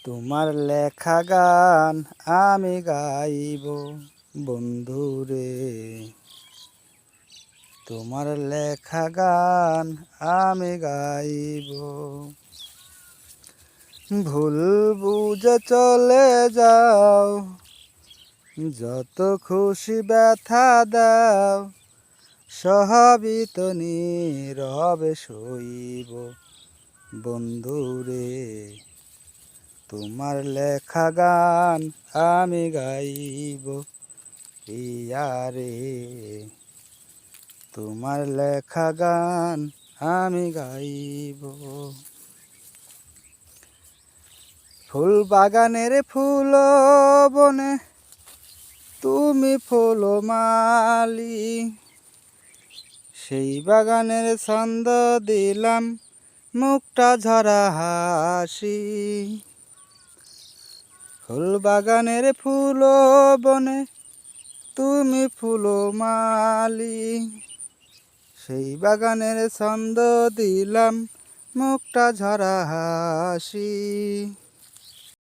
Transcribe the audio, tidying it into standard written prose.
তোমার লেখা গান আমি গাইব বন্ধুরে, তোমার লেখা গান আমি গাইব। ভুল বুঝে চলে যাও, যত খুশি ব্যথা দাও, সবই তো নীরবে সইব বন্ধুরে, তোমার লেখা গান আমি গাইব প্রিয়ারে, তোমার লেখা গান আমি গাইব। ফুল বাগানের ফুল বনে তুমি ফুল মালি, সেই বাগানের ছন্দ দিলাম মুখটা ঝরা হাসি। ফুল বাগানের ফুল বনে তুমি ফুল মালি, সেই বাগানের ছন্দ দিলাম মুখটা ঝরা হাসি।